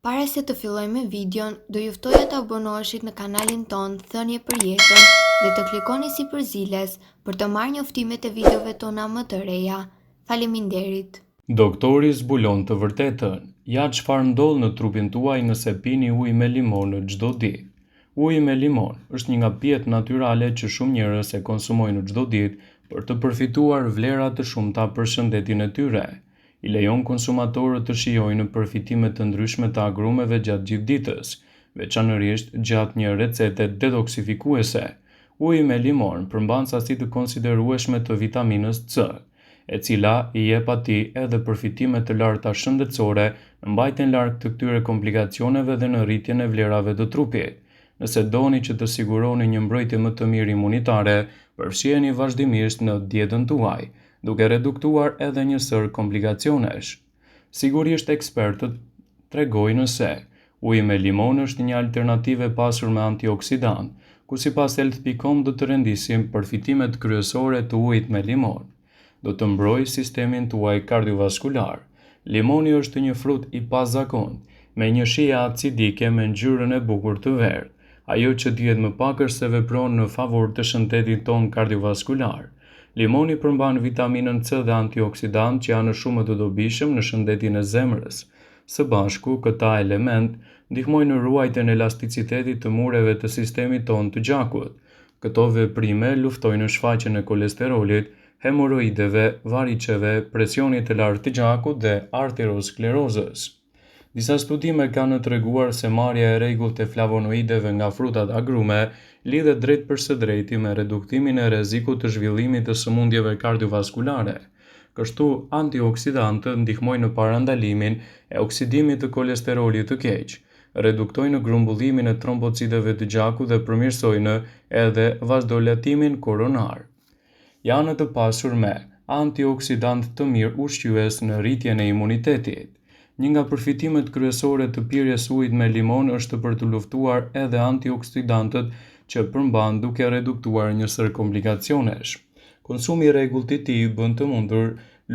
Para se të filloj me videon, do ju ftoja të abonoheshit në kanalin ton Thënie për Jetën dhe të klikoni sipërziles për të marrë njoftimet e videove tona më të reja. Faleminderit. Doktori zbulon të vërtetën. Ja çfarë ndodh në trupin tuaj nëse pini ujë me limon çdo ditë. Uji me limon është një nga pijet natyrale që shumë njerëz e konsumojnë çdo ditë për të përfituar vlera të shumta për shëndetin e tyre. I lejon konsumatorët të shijojnë përfitime të ndryshme të agrumeve gjatë gjithë ditës, veçanërisht gjatë një recete detoksifikuese. Uji me limon përmban sasi të konsiderueshme të vitaminës C, e cila i jep atij edhe përfitime të larta shëndetësore në mbajtjen larg të këtyre komplikacioneve dhe në rritjen e vlerave të trupit. Nëse doni që të siguroni një mbrojtje më të mirë imunitare, përfshiheni vazhdimisht në dietën tuaj, duke reduktuar edhe një sër komplikacionesh. Sigurisht ekspertët tregojnë se uji me limon është një alternativë e pasur me antioksidant, ku sipas health.com do të rendisim përfitimet kryesore të ujit me limon. Do të mbrojë sistemin tuaj kardiovaskular. Limoni është një frut i pazakont, me një shije acidike me ngjyrën e bukur të verdhë. Ajo që dihet më pak është se vepron në favor të shëndetit ton kardiovaskular. Limoni përmban vitaminën C dhe antioksidant që janë shumë të dobishëm në shëndetin e zemrës. Së bashku, këta element ndihmojnë në ruajtjen e elasticitetit të mureve të sistemit ton të gjakut. Këto veprime luftojnë shfaqjen e kolesterolit, hemoroideve, variceve, presionit të lartë të gjakut dhe arteriosklerozës. Disa studime kanë treguar se marrja e rregullt e flavonoideve nga frutat agrume lidhet drejt për së drejti me reduktimin e rrezikut të zhvillimit të sëmundjeve kardiovaskulare. Kështu, antioksidantët ndihmojnë në parandalimin e oksidimit të kolesterolit të keq, reduktojnë grumbullimin e trombociteve të gjakut dhe përmirësojnë edhe vasodilatimin koronar. Janë të pasur me antioksidant të mirë ushqyes në rritjen e imunitetit. Një nga përfitimet kryesore të pirjes ujit me limon është për të luftuar edhe antioksidantët që përmban duke reduktuar një sër komplikacionesh. Konsumi i rregullt i tij bën të mundur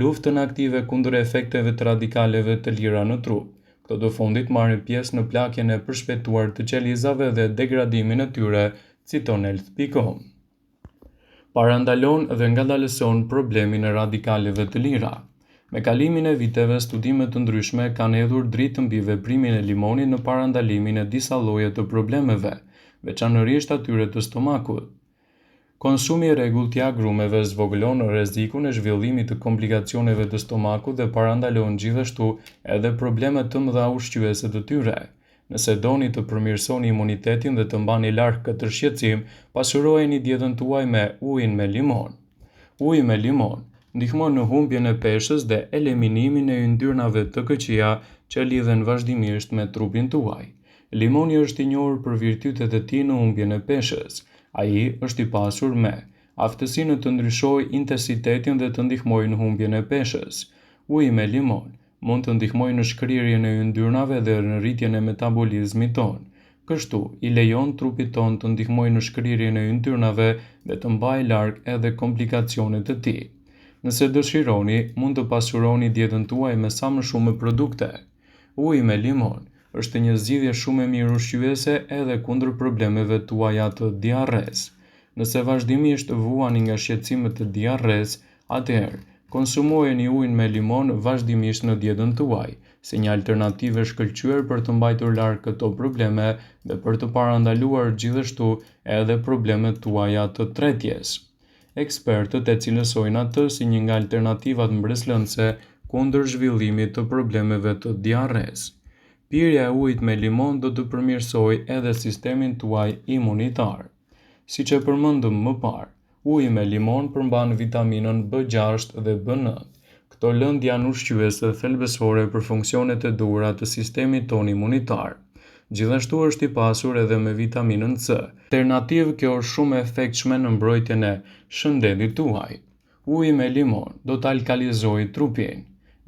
luftën aktive kundër efekteve të radikaleve të lira në trup. Këto të fundit marrin pjesë në plakjen e përshpejtuar të qelizave dhe degradimin e tyre, citon health.com. Parandalon dhe ngadalëson problemin e radikaleve të lira. Me kalimin e viteve, studime të ndryshme kanë hedhur dritë mbi veprimin e limonit në parandalimin e disa lloje të problemeve, veçanërisht atyre të stomakut. Konsumi i rregullt i agrumeve zvogëlon rrezikun e zhvillimit të komplikacioneve të stomakut dhe parandalon gjithashtu edhe probleme të mëdha ushqyese të tyre. Nëse doni të përmirësoni imunitetin dhe të mbani larg këtë shqetësim, pasurojeni dietën tuaj me ujin me limon. Uji me limon ndihmon në humbjen e peshës dhe eliminimin e yndyrnave të këqija që lidhen vazhdimisht me trupin tuaj. Limoni është i njohur për virtytet e tij në humbjen e peshës. Ai është i pasur me aftësinë të ndryshojë intensitetin dhe të ndihmojë në humbjen e peshës. Uji me limon mund të ndihmojë në shkrirjen e yndyrnave dhe në rritjen e metabolizmit ton. Kështu, i lejon trupit ton të ndihmojë në shkrirjen e yndyrnave dhe të mbajë larg edhe komplikacionet e tij. Nëse dëshironi, mund të pasuroni dietën tuaj me sa më shumë produkte. Uji me limon është një zgjidhje shumë e mirë ushqyese edhe kundër problemeve tuaja të diarres. Nëse vazhdimisht vuani nga shqetësimet e diarres, atëherë konsumojeni ujin me limon vazhdimisht në dietën tuaj, si një alternativë e shkëlqyer për të mbajtur larg këto probleme dhe për të parandaluar gjithashtu edhe problemet tuaja të tretjes. Ekspertët e cilësojnë atë si një nga alternativat mbreslënëse kundër zhvillimit të problemeve të diarres. Pirja e ujit me limon do të përmirësojë edhe sistemin tuaj imunitar. Siç e përmendëm më parë, uji me limon përmban vitaminën B6 dhe B9. Këto lëndë janë ushqyese thelbësore për funksionet e duhura të sistemit ton imunitar. Gjithashtu është i pasur edhe me vitaminën C. Alternativë kjo është shumë e efektshme në mbrojtjen e shëndetit tuaj. Uji me limon do të alkalizojë trupin.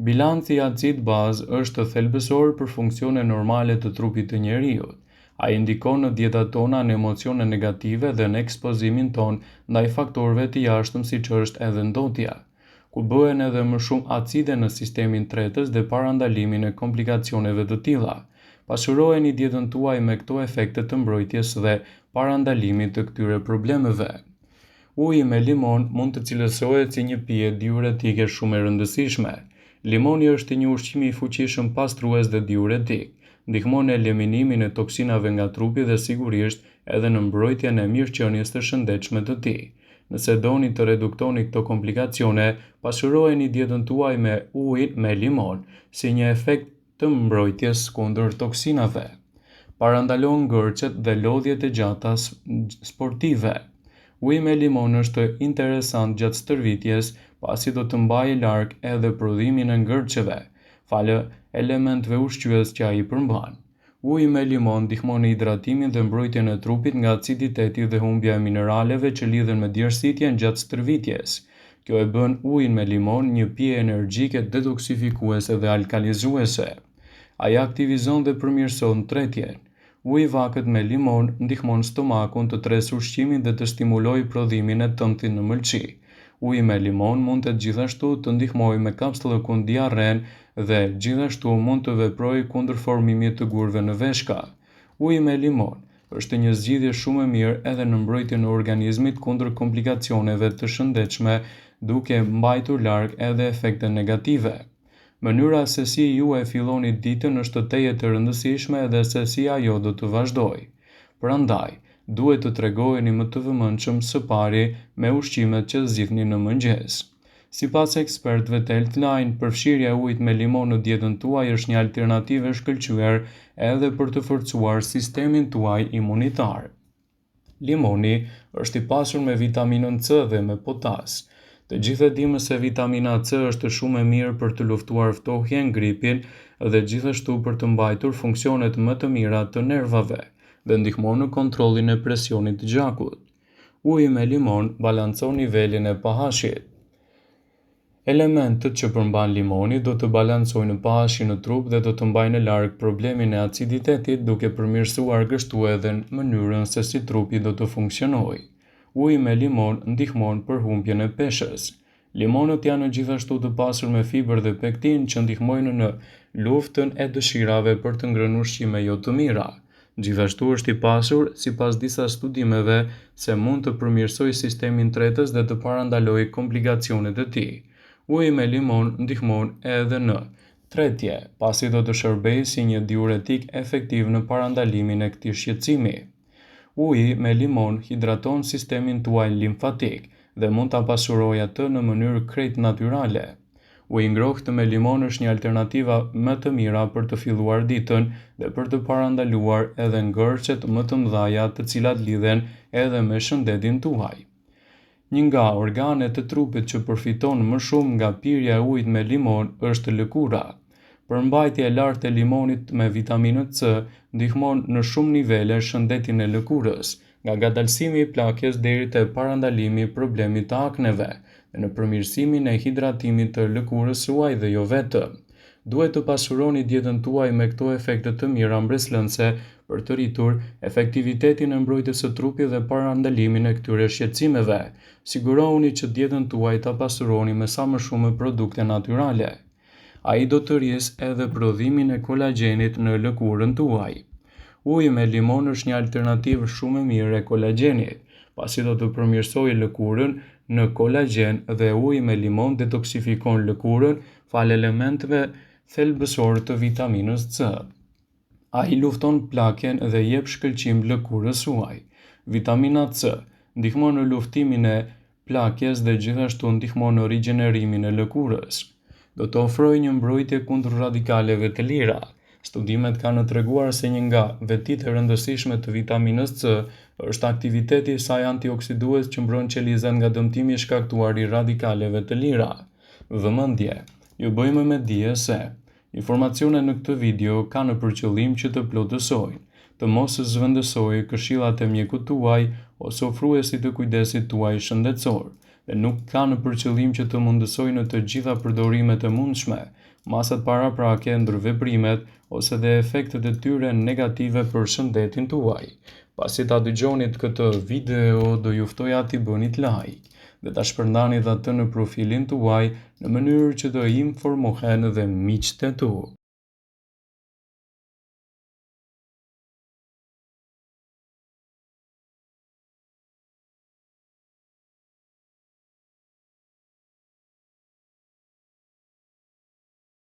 Bilanci i acid bazë është thelbësor për funksione normale të trupit të njeriut. Ai ndikon në dietat tona në emocione negative dhe në ekspozimin ton ndaj faktorëve të jashtëm siç është edhe ndotja, ku bëhen edhe më shumë acide në sistemin tretës dhe parandalimin e komplikacioneve të tilla. Pasurojeni dietën tuaj me këto efekte të mbrojtjes dhe parandalimit të këtyre problemeve. Uji me limon mund të cilësohet si një pije diuretike shumë e rëndësishme. Limoni është një ushqim i fuqishëm pastrues dhe diuretik. Ndihmon në eliminimin e toksinave nga trupi dhe sigurisht edhe në mbrojtjen e mirëqenies të shëndetshme të tij. Nëse doni të reduktoni këto komplikacione, pasurojeni dietën tuaj me ujin me limon si një efekt të mbrojtjes kundër toksinave. Parandalon ngërçet dhe lodhjet e gjata sportive. Uji me limon është interesant gjatë stërvitjes, pasi do të mbajë larg edhe prodhimin e ngërçeve, falë elementëve ushqyes që ai përmban. Uji me limon ndihmon në hidratimin dhe mbrojtjen e trupit nga aciditeti dhe humbja e mineraleve që lidhen me djersitjen gjatë stërvitjes. Kjo e bën ujin me limon një pije energjike, detoksifikuese dhe alkalizuese. Ai aktivizon dhe përmirëson tretjen. Uji i vakët me limon ndihmon stomakun të tresë ushqimin dhe të stimulojë prodhimin e tëndit në mëlçi. Uji me limon mund të gjithashtu të ndihmojë me kapsullë kundër diarren dhe gjithashtu mund të veprojë kundër formimit të gurëve në veshka. Uji me limon është një zgjidhje shumë e mirë edhe në mbrojtjen e organizmit kundër komplikacioneve të shëndetshme, duke mbajtur larg edhe efekte negative. Mënyra se si ju e filloni ditën është teje e rëndësishme edhe se si ajo do të vazhdojë. Prandaj, duhet të tregojeni më të vëmendshëm së pari me ushqimet që zgjidhni në mëngjes. Sipas ekspertëve të Healthline, përfshirja e ujit me limon në dietën tuaj është një alternativë e shkëlqyer edhe për të forcuar sistemin tuaj imunitar. Limoni është i pasur me vitaminën C dhe me potas. Të gjithë e dimë se vitamina C është shumë e mirë për të luftuar ftohjen, gripin dhe gjithashtu për të mbajtur funksionet më të mira të nervave dhe ndihmon në kontrollin e presionit të gjakut. Uji me limon balancon nivelin e pH-it. Elementët që përmban limoni do të balancojnë pH-in në trup dhe do të mbajnë larg problemin e aciditetit, duke përmirësuar kështu edhe në mënyrën se si trupi do të funksionojë. Uji me limon ndihmon për humbjen e peshës. Limonët janë gjithashtu të pasur me fibër dhe pektin që ndihmojnë në luftën e dëshirave për të ngrënë ushqime jo të mira. Gjithashtu është i pasur, sipas disa studimeve, se mund të përmirësojë sistemin tretës dhe të parandalojë komplikacionet e tij. Uji me limon ndihmon edhe në tretje, pasi do të shërbejë si një diuretik efektiv në parandalimin e këtij shqetësimi. Uji me limon hidraton sistemin tuaj limfatik dhe mund ta pasurojë atë në mënyrë krejt natyrale. Uji ngrohtë me limon është një alternativë më të mira për të filluar ditën dhe për të parandaluar edhe ngërçet më të mëdha të cilat lidhen edhe me shëndetin tuaj. Një nga organet e trupit që përfiton më shumë nga pirja e ujit me limon është lëkura. Përmbajtja e lartë e limonit me vitaminën C ndihmon në shumë nivele shëndetin e lëkurës, nga ngadalësimi i plakjes deri te parandalimi i problemit të akneve dhe në përmirësimin e hidratimit të lëkurës suaj dhe jo vetëm. Duhet të pasuroni dietën tuaj me këto efekte të mira mbreslënse për të rritur efektivitetin e mbrojtjes së trupit dhe parandalimin e këtyre shqetësimeve. Sigurohuni që dietën tuaj ta pasuroni me sa më shumë produkte natyrale. Ai do të rrisë edhe prodhimin e kolagjenit në lëkurën tuaj. Uji me limon është një alternativë shumë e mirë e kolagjenit, pasi do të përmirësojë lëkurën në kolagjen dhe uji me limon detoksifikon lëkurën falë elementeve thelbësore të vitaminës C. Ai lufton plakjen dhe jep shkëlqim lëkurës suaj. Vitamina C ndihmon në luftimin e plakjes dhe gjithashtu ndihmon në rigjenerimin e lëkurës. Do të ofrojë një mbrojtje kundër radikaleve të lira. Studimet kanë treguar se një nga vetitë e rëndësishme të vitaminës C është aktiviteti i saj antioksidues që mbron qelizat nga dëmtimi i shkaktuar i radikaleve të lira. Vëmendje, ju bëjmë me dije se informacionet në këtë video kanë për qëllim që të plotësojnë, të mos zhvendësojë këshillat e mjekut tuaj ose ofruesit të kujdesit tuaj shëndetësor, dhe nuk kanë për qëllim që të mundësojnë në të gjitha përdorimet e mundshme, masat paraprake, ndërveprimet ose dhe efektet e tyre negative për shëndetin tuaj. Pasi ta dëgjonit këtë video, do ju ftoja t'i bënit like dhe ta shpërndanit atë në profilin tuaj në mënyrë që të informohen dhe miqtë tu.